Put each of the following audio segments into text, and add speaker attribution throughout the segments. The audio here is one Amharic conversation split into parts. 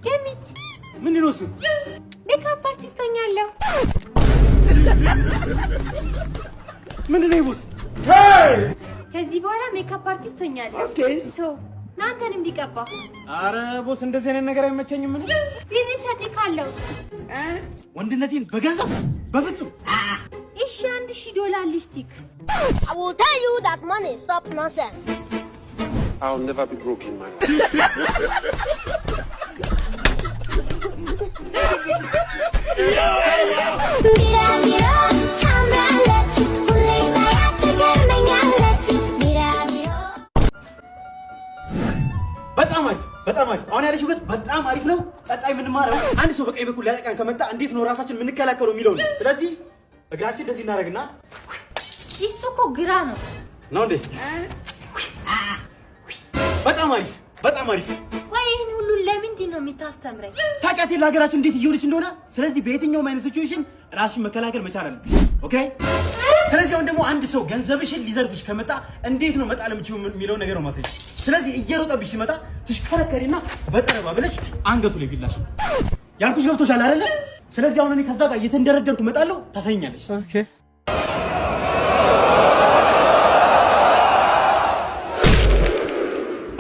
Speaker 1: ገምት
Speaker 2: ምን ነው እሱ
Speaker 1: ሜካፕ አርቲስት ሆኛለሁ
Speaker 2: ምን ነው ቦስ
Speaker 1: ከዚህ በኋላ ሜካፕ አርቲስት ሆኛለሁ ኦኬ ሶ ናንተን እንዲቀባ
Speaker 2: አረ ቦስ እንደዚህ አይነት ነገር አይመቸኝም ምን
Speaker 1: ቢኒሰጥ ካለው
Speaker 2: ወንድነቴን በገንዘብ በፍጹም
Speaker 1: እሺ $1000 ሊስቲክ
Speaker 3: I will tell you that money stop nonsense.
Speaker 4: I'll never be broke in my life.
Speaker 2: በጣም አሪፍ አሁን ያለሽበት በጣም አሪፍ ነው ቀጣይ ምን ማረው አንድ ሰው በቀኝ በኩል ሊያጠቃን ከመጣ እንዴት ነው ራሳችን ምን ከላከለው የሚለው ነው ስለዚህ እግራችን እንደዚህ እናደርግና
Speaker 1: እሱ እኮ ግራ ነው
Speaker 2: እንዴ በጣም አሪፍ
Speaker 1: ወይ ይሄን ሁሉ ለምንድን ነው የምታስተምረኝ
Speaker 2: ታውቂያት ለሀገራችን እንዴት እየሆነች እንደሆነ ስለዚህ በየትኛው ማይነስ ሲቹዌሽን ራስሽን መከላከል መቻል አለብሽ ኦኬ ስለዚህ አሁን ደግሞ አንድ ሰው ገንዘብሽን ሊዘርፍሽ ከመጣ እንዴት ነው መጣል የምችው የሚለው ነገር ነው ማሳየሽ ስለዚህ እየሮጠብሽ ሲመጣ ትሽከረከሪና በጠረባ ብለሽ አንገቱ ላይ ቢላሽ ያልኩሽ ገብቶሻል አይደለ ስለዚህ አሁን እኔ ከዛ ጋር እየተንደረደርኩ እመጣለሁ ታሳይኛለሽ ኦኬ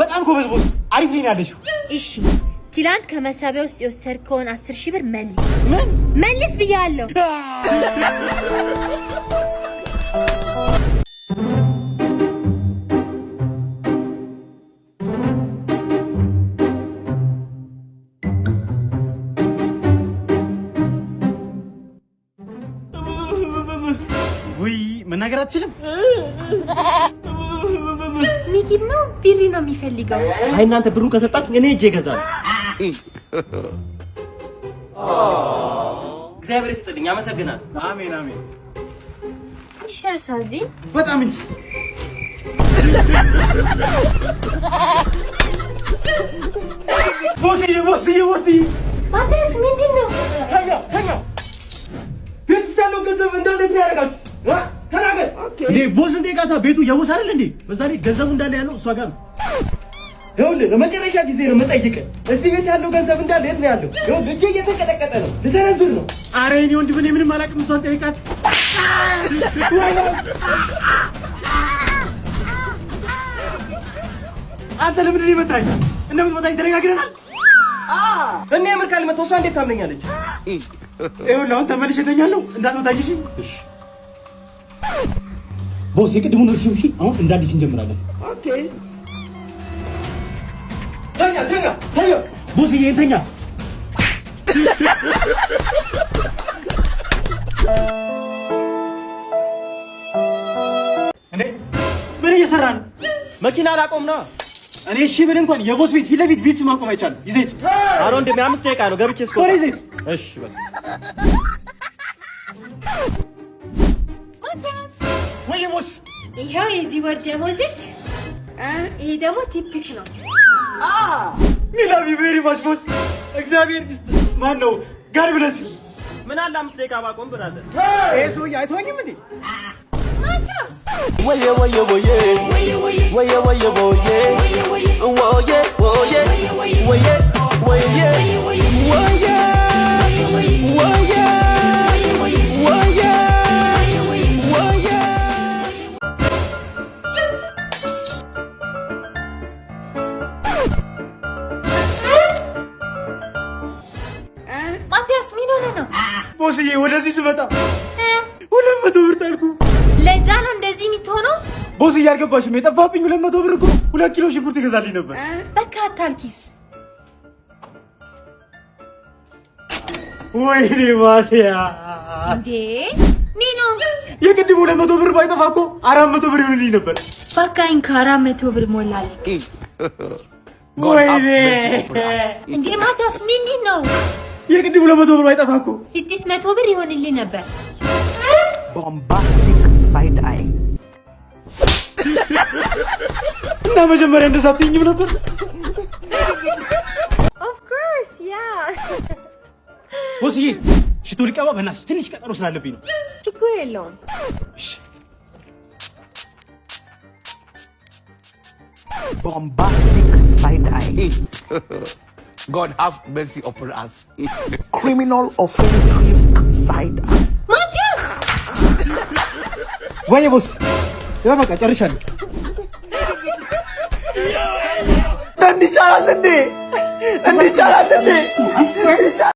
Speaker 2: በጣም ጎበዝ ቦስ አሪፍ ነኝ ያለሽው
Speaker 1: እሺ ትላንት ከመሳቢያ ውስጥ የወሰድከውን 10000 ብር መልስ
Speaker 2: ምን
Speaker 1: መልስ ብያለሁ
Speaker 2: ወይ መናገር አትችልም
Speaker 1: ሚኪም ነው ቢሪ ነው የሚፈልገው
Speaker 2: አይ እናንተ ብሩን ከሰጣችሁ እኔ እጄ እገዛለሁ እግዚአብሔር ይስጥልኝ አመሰግናለሁ አሜን አሜን
Speaker 1: ሲያሳዝን
Speaker 2: በጣም እንጂ ቦሲ
Speaker 1: ማትረስ ምንድን ነው
Speaker 2: ተኛ ቤት ውስጥ ያለው ገንዘብ እንዳለ ነው ያደርጋችሁ ተናገር እንዴ ቦስ እንደጋታ ቤቱ የቦስ አይደል እንዴ በዛ ላይ ገንዘቡ እንዳለ ያለው እሷ ጋር ነው ይኸውልህ ለመጨረሻ ጊዜ ነው የምጠይቅህ እዚህ ቤት ያለው ገንዘብ እንዳለ የት ነው ያለው ይኸውልህ እጄ እየተንቀጠቀጠ ነው ልሰነዝር ነው ኧረ እኔ ወንድም እኔ ምንም አላውቅም እሷን ጠይቃት አንተ ለምንድን ነው የመታኝ እንደምትመታኝ ተነጋግረናል እኔ የምር ካልመታው እሷ እንዴት ታምነኛለች ይኸውልህ አሁን ተመልሼ እተኛለሁ እንዳትመታኝ እሺ ቦስ የቅድሙን እሺ አሁን እንደ አዲስ እንጀምራለን ኦኬ ተኛ ቦስ ይሄንተኛ እንዴ ምን እየሰራ ነው መኪና አላቆም ነው እኔ እሺ ብል እንኳን የቦስ ቤት ፊት ለፊት ቪትስ ማቆም አይቻልም ይዘት አሮ እንደ 5 ደቂቃ ነው ገብቼ እስኮ እሺ በል ወይ ቦስ
Speaker 1: ይሄው የዚህ ወር ደሞዝ ይሄ ደግሞ ቲፒክ ነው
Speaker 2: ሚላቪ ቬሪ ማች ቦስ እግዚአብሔር ይስጥ ማን ነው ጋር ብለስ ምን አለ 5 ደቂቃ ባቆም ብራዘር ይሄ ሰውዬ አይተወኝም እንዴ
Speaker 1: ማታስ
Speaker 5: ወየ ወየ ወየ ወየ ወየ ወየ ወየ ወየ
Speaker 1: ማቲያስ ምን ሆነ ነው
Speaker 2: ቦስዬ ወደዚህ ስመጣ 200 ብር ጣልኩ
Speaker 1: ለዛ ነው እንደዚህ የምትሆነው
Speaker 2: ቦስዬ አልገባሽም የጠፋብኝ 200 ብር እኮ 2 ኪሎ ሽንኩርት ይገዛልኝ ነበር
Speaker 1: በቃ አታልኪስ
Speaker 2: ወይኔ ማቲያ
Speaker 1: እንዴ ሚኖ
Speaker 2: የቅድሙ 200 ብር ባይጠፋ እኮ 400 ብር ይሆንልኝ ነበር
Speaker 1: በቃኝ ከ400 ብር ሞላልኝ
Speaker 2: ወይኔ
Speaker 1: እንዴ ማቲያስ ምንድን ነው
Speaker 2: የቅድሙ 200 ብር ባይጠፋ እኮ
Speaker 1: 600 ብር ይሆንልኝ ነበር
Speaker 5: bombastic side eye
Speaker 2: እና መጀመሪያ እንደዛ አትይኝም ነበር
Speaker 1: of course yeah
Speaker 2: ቦስዬ ሽቶ ልቀባ በእናትሽ ትንሽ ቀጠሮ ስላለብኝ ነው
Speaker 1: ችግር የለውም
Speaker 5: bombastic side eye
Speaker 6: God have mercy upon us.
Speaker 5: Criminal offensive side eye.
Speaker 3: Matthias!
Speaker 2: ወይ ቦስ ያው በቃ ጨርሻለሁ።
Speaker 5: እንዲቻላል እንዴ